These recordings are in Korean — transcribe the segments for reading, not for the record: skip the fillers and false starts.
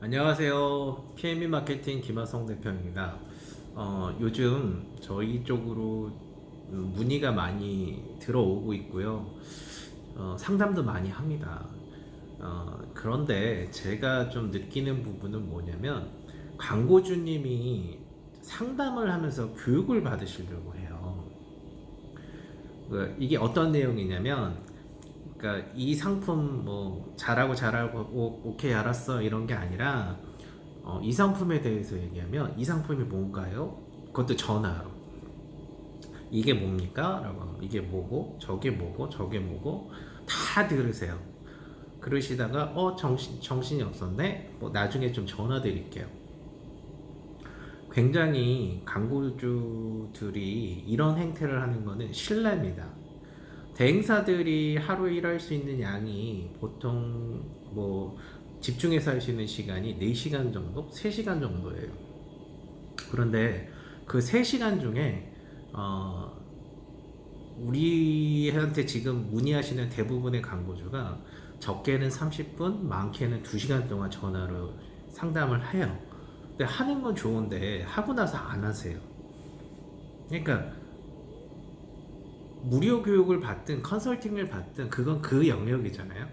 안녕하세요. PME 마케팅 김하성 대표입니다. 요즘 저희 쪽으로 문의가 많이 들어오고 있고요. 상담도 많이 합니다. 그런데 제가 좀 느끼는 부분은 뭐냐면 광고주님이 상담을 하면서 교육을 받으시려고 해요. 이게 어떤 내용이냐면 그러니까 이 상품 뭐 잘하고 오케이 알았어 이런 게 아니라 이 상품에 대해서 얘기하면 이 상품이 뭔가요? 그것도 전화로 이게 뭡니까? 라고 하면 이게 뭐고 저게 뭐고 저게 뭐고 다 들으세요. 그러시다가 정신이 없었네? 뭐 나중에 좀 전화 드릴게요. 굉장히 광고주들이 이런 행태를 하는 거는 실례입니다. 대행사들이 하루에 일할 수 있는 양이 보통 뭐 집중해서 할 수 있는 시간이 4시간 정도? 3시간 정도예요. 그런데 그 3시간 중에 우리한테 지금 문의하시는 대부분의 광고주가 적게는 30분, 많게는 2시간 동안 전화로 상담을 해요. 근데 하는 건 좋은데 하고 나서 안 하세요. 그러니까 무료 교육을 받든 컨설팅을 받든 그건 그 영역이잖아요.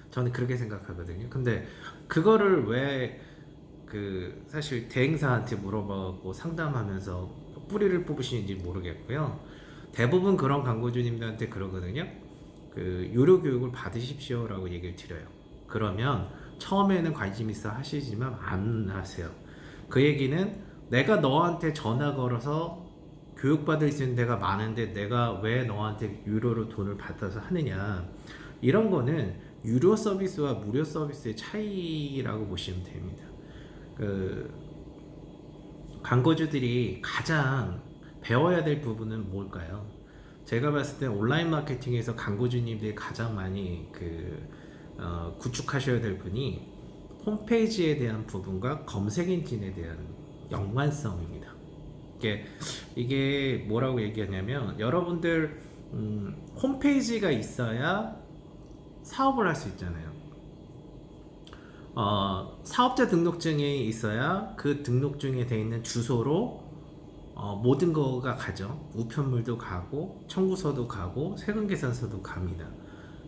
저는 그렇게 생각하거든요. 근데 그거를 왜 사실 대행사한테 물어보고 상담하면서 뿌리를 뽑으시는지 모르겠고요. 대부분 그런 광고주님들한테 그러거든요. 유료 교육을 받으십시오라고 얘기를 드려요. 그러면 처음에는 관심 있어 하시지만 안 하세요. 그 얘기는 내가 너한테 전화 걸어서 교육받을 수 있는 데가 많은데 내가 왜 너한테 유료로 돈을 받아서 하느냐, 이런 거는 유료 서비스와 무료 서비스의 차이라고 보시면 됩니다. 그 광고주들이 가장 배워야 될 부분은 뭘까요? 제가 봤을 때 온라인 마케팅에서 광고주님들이 가장 많이 구축하셔야 될 분이 홈페이지에 대한 부분과 검색 엔진에 대한 연관성입니다. 이게 뭐라고 얘기하냐면 여러분들 홈페이지가 있어야 사업을 할 수 있잖아요. 사업자 등록증이 있어야 그 등록증에 돼 있는 주소로 모든 거가 가죠. 우편물도 가고 청구서도 가고 세금계산서도 갑니다.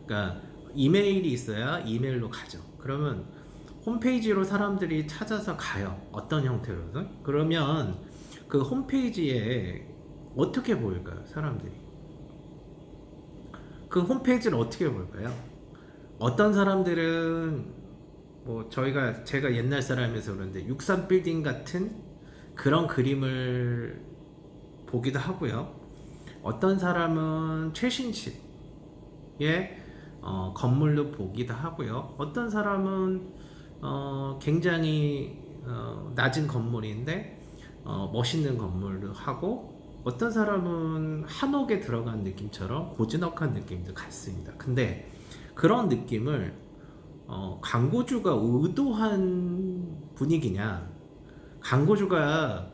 그러니까 이메일이 있어야 이메일로 가죠. 그러면 홈페이지로 사람들이 찾아서 가요. 어떤 형태로든. 그러면 그 홈페이지에 어떻게 보일까요? 사람들이. 그 홈페이지를 어떻게 볼까요? 어떤 사람들은 뭐 제가 옛날 사람이라서 그런데 63 빌딩 같은 그런 그림을 보기도 하고요. 어떤 사람은 최신식의 건물로 보기도 하고요. 어떤 사람은 굉장히 낮은 건물인데 멋있는 건물도 하고, 어떤 사람은 한옥에 들어간 느낌처럼 고즈넉한 느낌도 같습니다. 근데 그런 느낌을 광고주가 의도한 분위기냐, 광고주가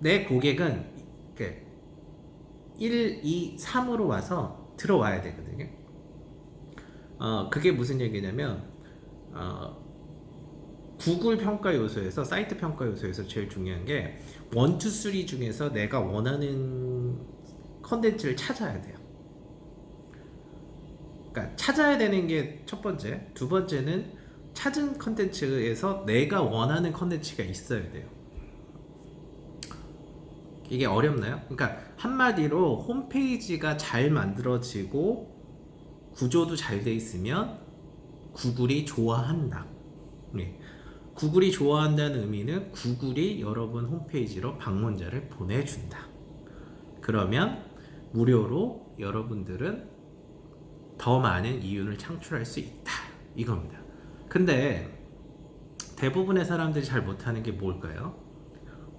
내 고객은 이렇게 1, 2, 3으로 와서 들어와야 되거든요. 그게 무슨 얘기냐면 구글 평가 요소에서, 사이트 평가 요소에서 제일 중요한 게 1, 2, 3 중에서 내가 원하는 컨텐츠를 찾아야 돼요. 그러니까 찾아야 되는 게 첫 번째. 두 번째는 찾은 컨텐츠에서 내가 원하는 컨텐츠가 있어야 돼요. 이게 어렵나요? 그러니까 한마디로 홈페이지가 잘 만들어지고 구조도 잘 돼 있으면 구글이 좋아한다. 네. 구글이 좋아한다는 의미는 구글이 여러분 홈페이지로 방문자를 보내준다. 그러면 무료로 여러분들은 더 많은 이윤을 창출할 수 있다. 이겁니다. 근데 대부분의 사람들이 잘 못하는 게 뭘까요?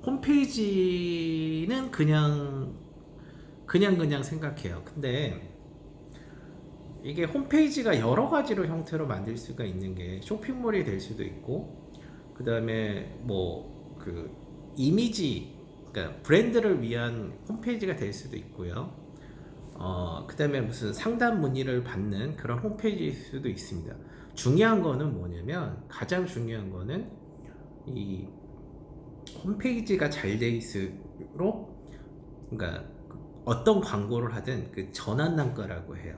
홈페이지는 그냥 생각해요. 근데 이게 홈페이지가 여러 가지로 형태로 만들 수가 있는 게 쇼핑몰이 될 수도 있고, 그 다음에 이미지, 그러니까 브랜드를 위한 홈페이지가 될 수도 있고요. 그 다음에 무슨 상담 문의를 받는 그런 홈페이지일 수도 있습니다. 중요한 거는 뭐냐면, 가장 중요한 거는 이 홈페이지가 잘 돼 있을수록, 그러니까 어떤 광고를 하든 그 전환 단가라고 해요.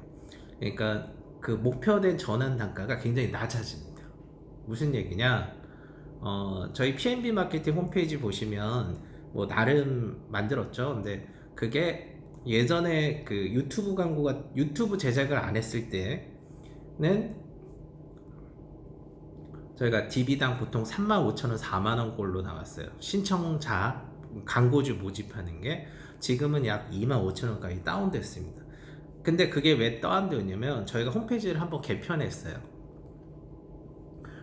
그러니까 그 목표된 전환 단가가 굉장히 낮아집니다. 무슨 얘기냐? 저희 PNB 마케팅 홈페이지 보시면 뭐 나름 만들었죠. 근데 그게 예전에 그 유튜브 제작을 안 했을 때는 저희가 DB당 보통 35,000원, 4만원 꼴로 나왔어요. 신청자, 광고주 모집하는 게. 지금은 약 25,000원까지 다운됐습니다. 근데 그게 왜 다운되었냐면, 저희가 홈페이지를 한번 개편했어요.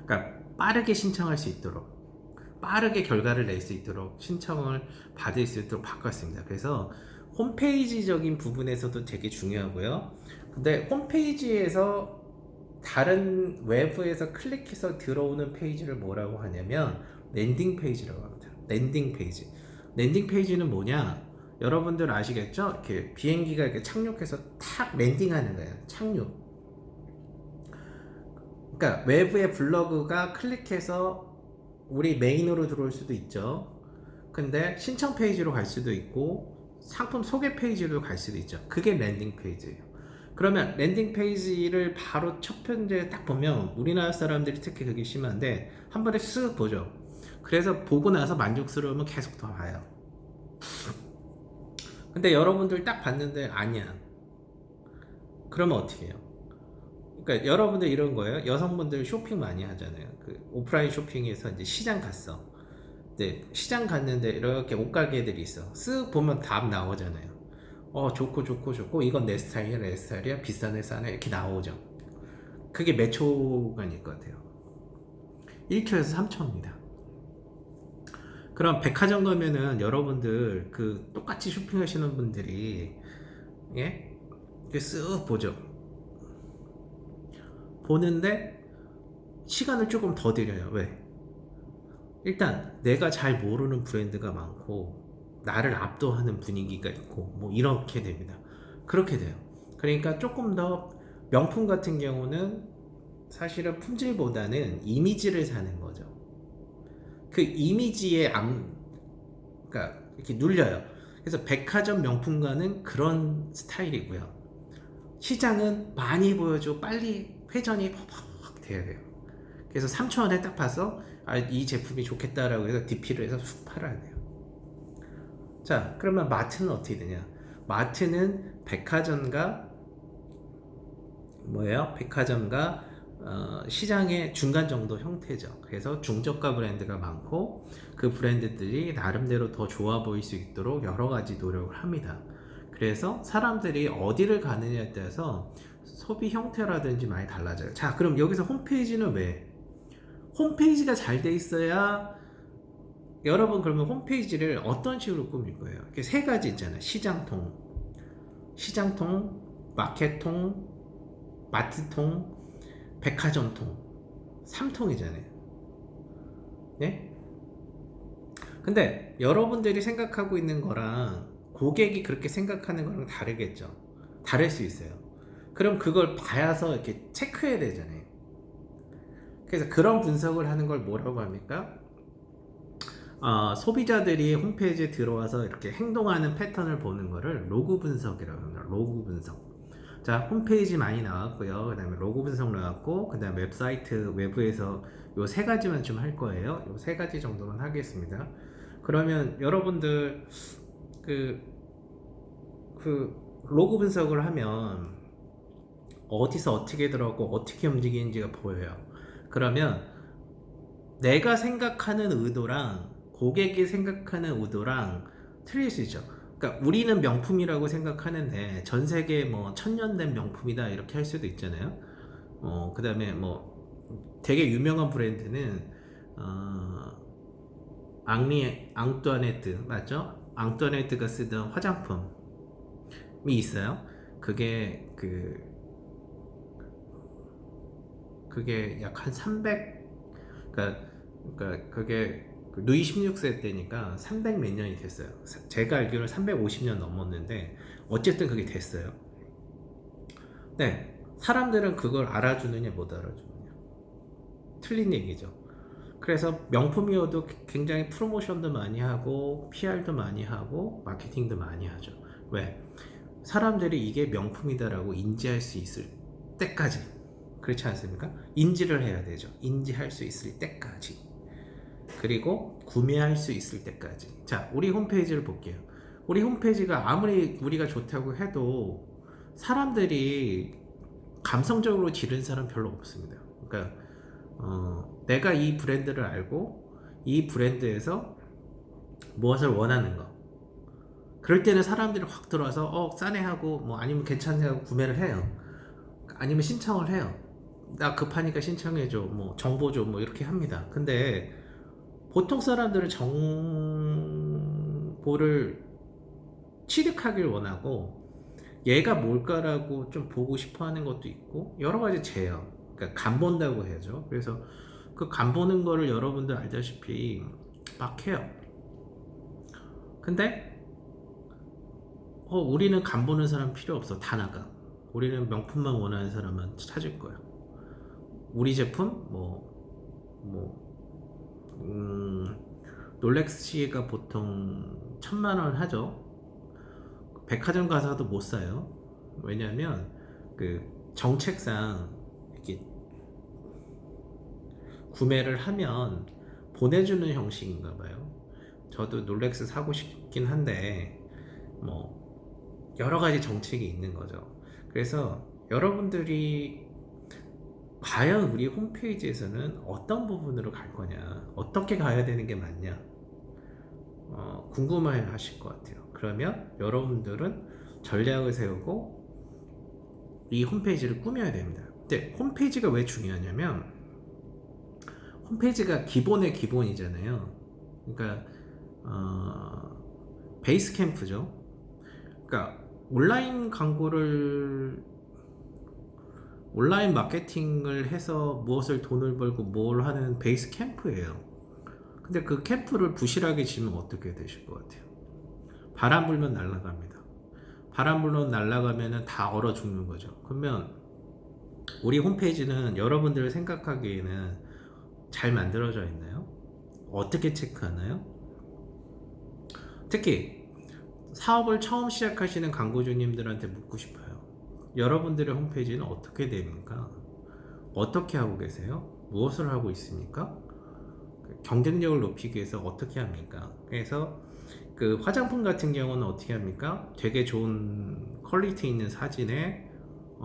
그러니까 빠르게 신청할 수 있도록, 빠르게 결과를 낼 수 있도록, 신청을 받을 수 있도록 바꿨습니다. 그래서 홈페이지적인 부분에서도 되게 중요하고요. 근데 홈페이지에서 다른 외부에서 클릭해서 들어오는 페이지를 뭐라고 하냐면 랜딩 페이지라고 합니다. 랜딩 페이지. 랜딩 페이지는 뭐냐? 여러분들 아시겠죠? 이렇게 비행기가 이렇게 착륙해서 탁 랜딩하는 거예요. 착륙. 그러니까 외부의 블로그가 클릭해서 우리 메인으로 들어올 수도 있죠. 근데 신청 페이지로 갈 수도 있고 상품 소개 페이지로 갈 수도 있죠. 그게 랜딩 페이지예요. 그러면 랜딩 페이지를 바로 첫 편지에 딱 보면, 우리나라 사람들이 특히 그게 심한데 한 번에 쓱 보죠. 그래서 보고 나서 만족스러우면 계속 더 봐요. 근데 여러분들 딱 봤는데 아니야. 그러면 어떻게 해요? 그러니까 여러분들 이런 거예요. 여성분들 쇼핑 많이 하잖아요. 그 오프라인 쇼핑에서 이제 시장 갔어. 네, 시장 갔는데 이렇게 옷가게들이 있어. 쓱 보면 답 나오잖아요. 좋고 좋고 좋고, 이건 내 스타일이야, 내 스타일이야, 비싸네 싸네, 이렇게 나오죠. 그게 몇 초간일 것 같아요? 1초에서 3초입니다. 그럼 백화점 가면은 여러분들 그 똑같이 쇼핑하시는 분들이, 예? 이렇게 쓱 보죠. 보는데 시간을 조금 더 들여요. 왜? 일단 내가 잘 모르는 브랜드가 많고 나를 압도하는 분위기가 있고 뭐 이렇게 됩니다. 그렇게 돼요. 그러니까 조금 더, 명품 같은 경우는 사실은 품질보다는 이미지를 사는 거죠. 그 이미지에 그러니까 이렇게 눌려요. 그래서 백화점 명품가는 그런 스타일이고요. 시장은 많이 보여줘, 빨리 회전이 팍팍 돼야 돼요. 그래서 3초 안에 딱 봐서 이 제품이 좋겠다라고 해서 DP를 해서 쑥 팔아야 돼요. 자, 그러면 마트는 어떻게 되냐? 마트는 백화점과 뭐예요? 백화점과 시장의 중간 정도 형태죠. 그래서 중저가 브랜드가 많고 그 브랜드들이 나름대로 더 좋아 보일 수 있도록 여러 가지 노력을 합니다. 그래서 사람들이 어디를 가느냐에 따라서 소비 형태라든지 많이 달라져요. 자, 그럼 여기서 홈페이지는 왜? 홈페이지가 잘 돼 있어야, 여러분 그러면 홈페이지를 어떤 식으로 꾸밀 거예요? 이렇게 세 가지 있잖아요. 시장통, 마켓통, 마트통, 백화점통. 3통이잖아요. 네? 근데 여러분들이 생각하고 있는 거랑 고객이 그렇게 생각하는 거랑 다르겠죠. 다를 수 있어요. 그럼 그걸 봐서 이렇게 체크해야 되잖아요. 그래서 그런 분석을 하는 걸 뭐라고 합니까? 소비자들이 홈페이지에 들어와서 이렇게 행동하는 패턴을 보는 거를 로그 분석이라고 합니다. 로그 분석. 자, 홈페이지 많이 나왔고요. 그 다음에 로그 분석 나왔고, 그 다음에 웹사이트 외부에서 요 세 가지만 좀 할 거예요. 요 세 가지 정도만 하겠습니다. 그러면 여러분들 그 로그 분석을 하면 어디서 어떻게 들어가고 어떻게 움직이는지가 보여요. 그러면 내가 생각하는 의도랑 고객이 생각하는 의도랑 틀릴 수 있죠. 그러니까 우리는 명품이라고 생각하는데 전 세계 뭐 1000년 된 명품이다 이렇게 할 수도 있잖아요. 그 다음에 뭐 되게 유명한 브랜드는 앙뚜아네트 맞죠? 앙뚜아네트가 쓰던 화장품이 있어요. 그게 그게 약 한 300, 그러니까 그게 루이 16세 때니까 300 몇 년이 됐어요. 제가 알기로는 350년 넘었는데 어쨌든 그게 됐어요. 네, 사람들은 그걸 알아주느냐 못 알아주느냐. 틀린 얘기죠. 그래서 명품이어도 굉장히 프로모션도 많이 하고 PR도 많이 하고 마케팅도 많이 하죠. 왜? 사람들이 이게 명품이다라고 인지할 수 있을 때까지. 그렇지 않습니까? 인지를 해야 되죠. 인지할 수 있을 때까지. 그리고 구매할 수 있을 때까지. 자, 우리 홈페이지를 볼게요. 우리 홈페이지가 아무리 우리가 좋다고 해도 사람들이 감성적으로 지른 사람 별로 없습니다. 그러니까 내가 이 브랜드를 알고 이 브랜드에서 무엇을 원하는 거, 그럴 때는 사람들이 확 들어와서 싸네 하고 뭐 아니면 괜찮네 하고 구매를 해요. 아니면 신청을 해요. 나 급하니까 신청해줘, 뭐 정보 줘, 뭐 이렇게 합니다. 근데 보통 사람들은 정보를 취득하길 원하고 얘가 뭘까라고 좀 보고 싶어 하는 것도 있고 여러 가지 제어, 그러니까 간 본다고 해야죠. 그래서 그 간 보는 거를 여러분들 알다시피 막 해요. 근데 우리는 간 보는 사람 필요 없어. 다 나가. 우리는 명품만 원하는 사람만 찾을 거야. 우리 제품 롤렉스가 보통 1000만 원 하죠. 백화점 가서도 못 사요. 왜냐하면 그 정책상 이렇게 구매를 하면 보내주는 형식인가 봐요. 저도 롤렉스 사고 싶긴 한데 뭐 여러 가지 정책이 있는 거죠. 그래서 여러분들이 과연 우리 홈페이지에서는 어떤 부분으로 갈 거냐, 어떻게 가야 되는 게 맞냐, 궁금해 하실 것 같아요. 그러면 여러분들은 전략을 세우고 이 홈페이지를 꾸며야 됩니다. 근데 홈페이지가 왜 중요하냐면 홈페이지가 기본의 기본이잖아요. 그러니까 베이스 캠프죠. 그러니까 온라인 마케팅을 해서 무엇을 돈을 벌고 뭘 하는 베이스 캠프예요. 근데 그 캠프를 부실하게 지면 어떻게 되실 것 같아요? 바람 불면 날아갑니다. 바람 불면 날아가면 다 얼어 죽는 거죠. 그러면 우리 홈페이지는 여러분들 생각하기에는 잘 만들어져 있나요? 어떻게 체크하나요? 특히 사업을 처음 시작하시는 광고주님들한테 묻고 싶어요. 여러분들의 홈페이지는 어떻게 됩니까? 어떻게 하고 계세요? 무엇을 하고 있습니까? 경쟁력을 높이기 위해서 어떻게 합니까? 그래서 그 화장품 같은 경우는 어떻게 합니까? 되게 좋은 퀄리티 있는 사진에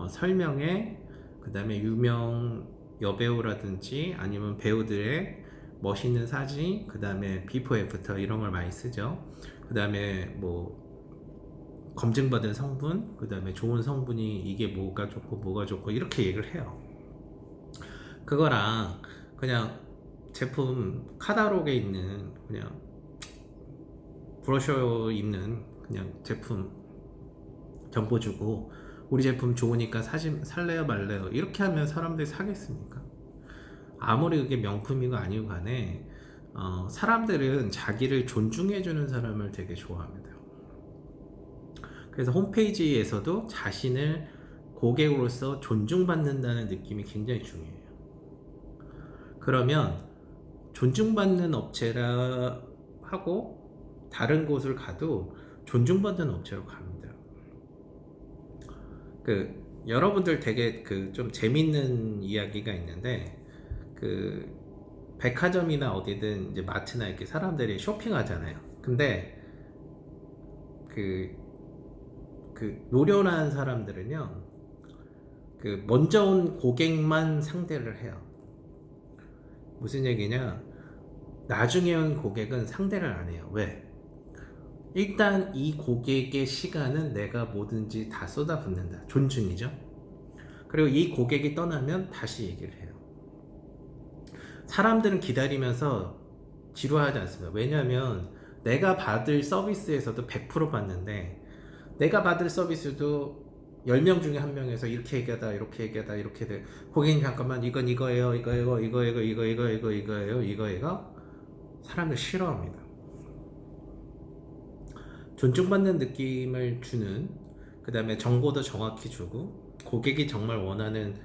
설명에, 그 다음에 유명 여배우라든지 아니면 배우들의 멋있는 사진, 그 다음에 비포 애프터 이런 걸 많이 쓰죠. 그 다음에 뭐 검증받은 성분, 그 다음에 좋은 성분이 이게 뭐가 좋고 이렇게 얘기를 해요. 그거랑 그냥 제품 카탈로그에 있는 그냥 브로셔 있는 그냥 제품 정보 주고 우리 제품 좋으니까 살래요 말래요 이렇게 하면 사람들이 사겠습니까? 아무리 그게 명품이고 아니고 간에 사람들은 자기를 존중해주는 사람을 되게 좋아합니다. 그래서 홈페이지에서도 자신을 고객으로서 존중받는다는 느낌이 굉장히 중요해요. 그러면 존중받는 업체라 하고 다른 곳을 가도 존중받는 업체로 갑니다. 여러분들 되게 좀 재밌는 이야기가 있는데 백화점이나 어디든 이제 마트나 이렇게 사람들이 쇼핑하잖아요. 근데 노련한 사람들은요 먼저 온 고객만 상대를 해요. 무슨 얘기냐, 나중에 온 고객은 상대를 안 해요. 왜? 일단 이 고객의 시간은 내가 뭐든지 다 쏟아붓는다. 존중이죠. 그리고 이 고객이 떠나면 다시 얘기를 해요. 사람들은 기다리면서 지루하지 않습니다. 왜냐하면 내가 받을 서비스에서도 100% 받는데 내가 받을 서비스도 10명 중에 1명에서 이렇게 얘기하다 이렇게 얘기하다 이렇게 돼. 고객님 잠깐만 이건 이거예요 이거예요. 사람들 싫어합니다. 존중받는 느낌을 주는, 그 다음에 정보도 정확히 주고 고객이 정말 원하는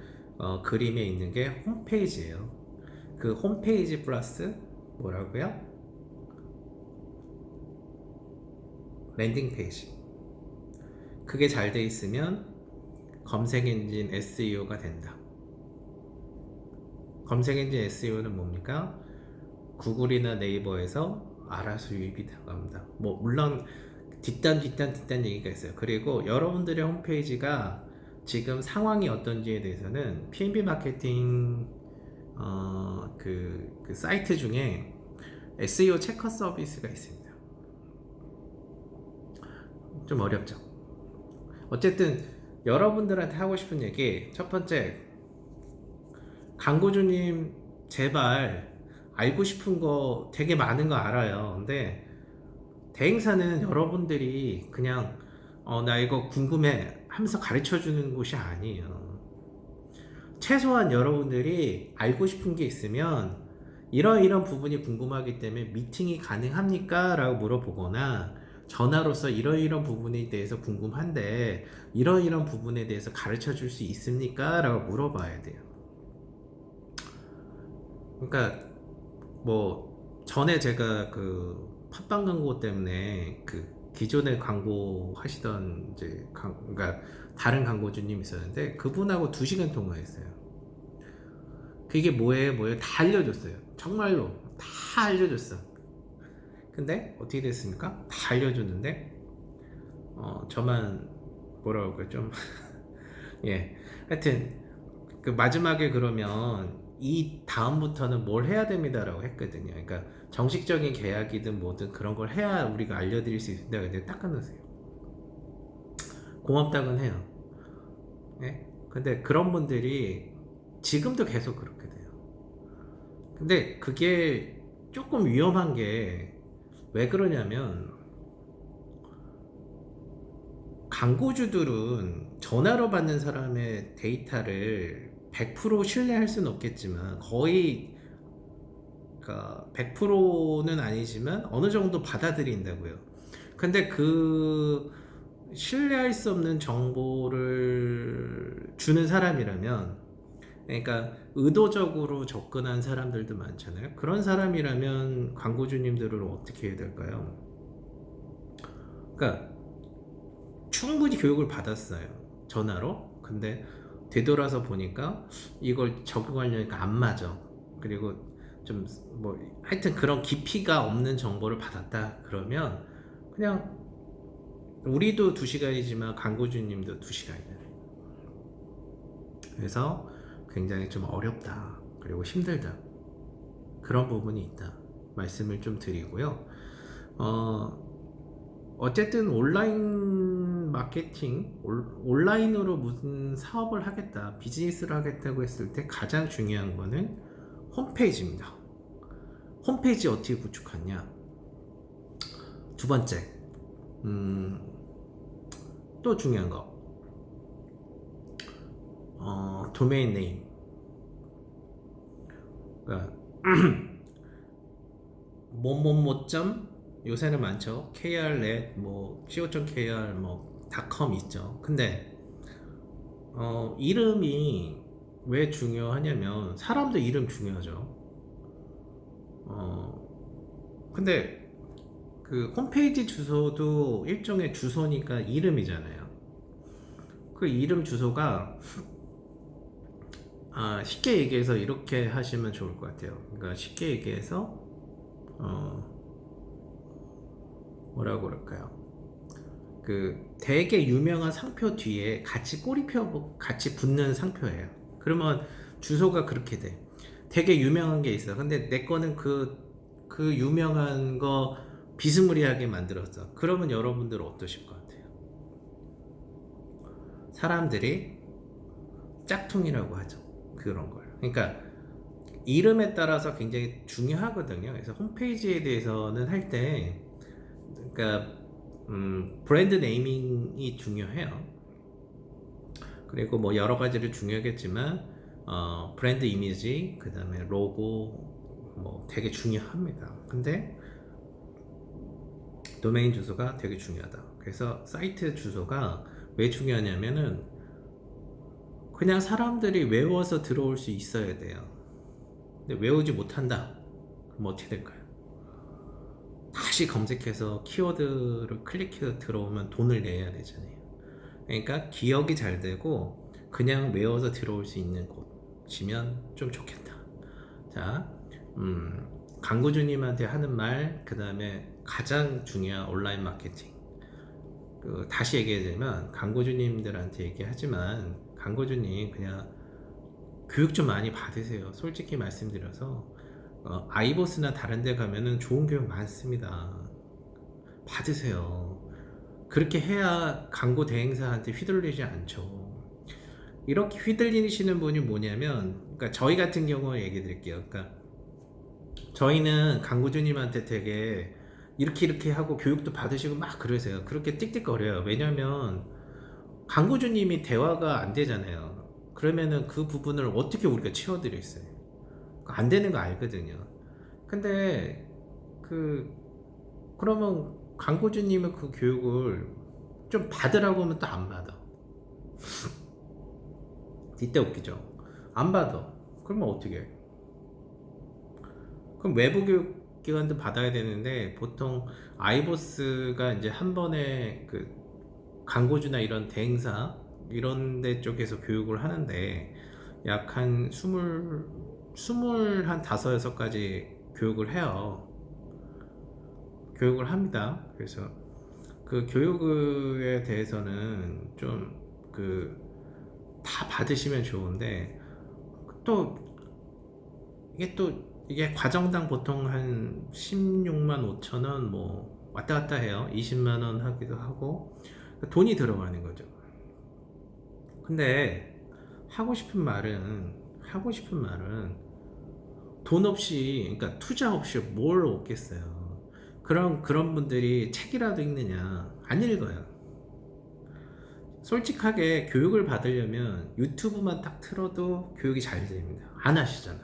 그림에 있는 게 홈페이지예요. 그 홈페이지 플러스 뭐라고요? 랜딩 페이지. 그게 잘 돼 있으면 검색 엔진 SEO가 된다. 검색 엔진 SEO는 뭡니까? 구글이나 네이버에서 알아서 유입이 들어갑니다. 뭐 물론 뒷단 얘기가 있어요. 그리고 여러분들의 홈페이지가 지금 상황이 어떤지에 대해서는 P&B 마케팅 그 사이트 중에 SEO 체커 서비스가 있습니다. 좀 어렵죠. 어쨌든 여러분들한테 하고 싶은 얘기, 첫 번째, 광고주님 제발 알고 싶은 거 되게 많은 거 알아요. 근데 대행사는 여러분들이 그냥 나 이거 궁금해 하면서 가르쳐 주는 곳이 아니에요. 최소한 여러분들이 알고 싶은 게 있으면 이런 부분이 궁금하기 때문에 미팅이 가능합니까? 라고 물어보거나 전화로서 이런 부분에 대해서 궁금한데 이런 부분에 대해서 가르쳐 줄 수 있습니까? 라고 물어봐야 돼요. 그러니까 뭐 전에 제가 그 팟빵 광고 때문에 그 기존에 광고 하시던 이제 그러니까 다른 광고주님 있었는데 그분하고 2시간 통화했어요. 그게 뭐예요 다 알려줬어요. 정말로 다 알려줬어. 근데 어떻게 됐습니까? 다 알려줬는데 저만 뭐라고 할까 좀 예, 하여튼 그 마지막에 그러면 이 다음부터는 뭘 해야 됩니다라고 했거든요. 그러니까 정식적인 계약이든 뭐든 그런 걸 해야 우리가 알려드릴 수 있습니다. 근데 딱 끊으세요. 고맙다고는 해요. 예? 근데 그런 분들이 지금도 계속 그렇게 돼요. 근데 그게 조금 위험한 게 왜 그러냐면 광고주들은 전화로 받는 사람의 데이터를 100% 신뢰할 수는 없겠지만 거의 그러니까 100%는 아니지만 어느 정도 받아들인다고요. 근데 그 신뢰할 수 없는 정보를 주는 사람이라면 그러니까 의도적으로 접근한 사람들도 많잖아요. 그런 사람이라면 광고주님들은 어떻게 해야 될까요? 그러니까 충분히 교육을 받았어요. 전화로. 근데 되돌아서 보니까 이걸 적용하려니까 안 맞아. 그리고 좀 뭐 하여튼 그런 깊이가 없는 정보를 받았다. 그러면 그냥 우리도 2시간이지만 광고주님도 2시간이에요. 그래서 굉장히 좀 어렵다. 그리고 힘들다. 그런 부분이 있다. 말씀을 좀 드리고요. 어쨌든 온라인 마케팅, 온라인으로 무슨 사업을 하겠다, 비즈니스를 하겠다고 했을 때 가장 중요한 거는 홈페이지입니다. 홈페이지 어떻게 구축하냐? 두 번째, 또 중요한 거, 도메인 네임. 그러니까 뭐뭐뭐점 요새는 많죠. krnet 뭐 co.kr 뭐 .com 있죠. 근데 이름이 왜 중요하냐면 사람도 이름 중요하죠. 근데 그 홈페이지 주소도 일종의 주소니까 이름이잖아요. 그 이름 주소가 쉽게 얘기해서 이렇게 하시면 좋을 것 같아요. 그러니까 쉽게 얘기해서 뭐라고 그럴까요? 그 되게 유명한 상표 뒤에 같이 꼬리표 같이 붙는 상표예요. 그러면 주소가 그렇게 돼. 되게 유명한 게 있어. 근데 내 거는 그 유명한 거 비스무리하게 만들었어. 그러면 여러분들 어떠실 것 같아요? 사람들이 짝퉁이라고 하죠. 그런 걸. 그러니까 이름에 따라서 굉장히 중요하거든요. 그래서 홈페이지에 대해서는 할 때, 그러니까 브랜드 네이밍이 중요해요. 그리고 뭐 여러 가지를 중요하겠지만 브랜드 이미지, 그 다음에 로고 뭐 되게 중요합니다. 근데 도메인 주소가 되게 중요하다. 그래서 사이트 주소가 왜 중요하냐면은 그냥 사람들이 외워서 들어올 수 있어야 돼요. 근데 외우지 못한다. 그럼 어떻게 될까요? 다시 검색해서 키워드를 클릭해서 들어오면 돈을 내야 되잖아요. 그러니까 기억이 잘 되고 그냥 외워서 들어올 수 있는 곳이면 좀 좋겠다. 자, 광고주님한테 하는 말, 그 다음에 가장 중요한 온라인 마케팅. 다시 얘기하자면 광고주님들한테 얘기하지만 광고주님 그냥 교육 좀 많이 받으세요. 솔직히 말씀드려서 아이보스나 다른 데 가면은 좋은 교육 많습니다. 받으세요. 그렇게 해야 광고 대행사한테 휘둘리지 않죠. 이렇게 휘둘리시는 분이 뭐냐면, 그러니까 저희 같은 경우 얘기 드릴게요. 그러니까 저희는 광고주님한테 되게 이렇게 하고 교육도 받으시고 막 그러세요. 그렇게 띡띡거려요. 왜냐면 광고주님이 대화가 안 되잖아요. 그러면은 그 부분을 어떻게 우리가 채워드리겠어요? 안 되는 거 알거든요. 근데 그러면 광고주님은 그 교육을 좀 받으라고 하면 또 안 받아. 이때 웃기죠. 안 받아. 그러면 어떻게 해? 그럼 외부 교육 기관도 받아야 되는데 보통 아이보스가 이제 한 번에 광고주나 이런 대행사 이런 데 쪽에서 교육을 하는데 약 한 한 다섯 여섯 가지 교육을 해요. 교육을 합니다. 그래서 그 교육에 대해서는 좀 다 받으시면 좋은데 또 이게 과정당 보통 한 16만 5천 원 뭐 왔다 갔다 해요. 20만 원 하기도 하고 돈이 들어가는 거죠. 근데 하고 싶은 말은 돈 없이, 그러니까 투자 없이 뭘 얻겠어요. 그런 분들이 책이라도 읽느냐? 안 읽어요. 솔직하게 교육을 받으려면 유튜브만 딱 틀어도 교육이 잘 됩니다. 안 하시잖아.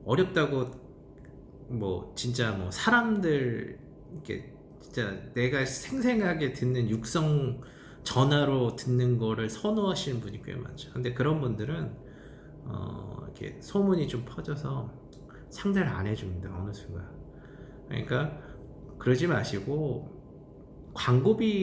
어렵다고 뭐 진짜 뭐 사람들 이렇게 진짜 내가 생생하게 듣는 육성 전화로 듣는 거를 선호하시는 분이 꽤 많죠. 근데 그런 분들은 이렇게 소문이 좀 퍼져서 상대를 안 해줍니다. 어느 순간. 그러니까 그러지 마시고 광고비도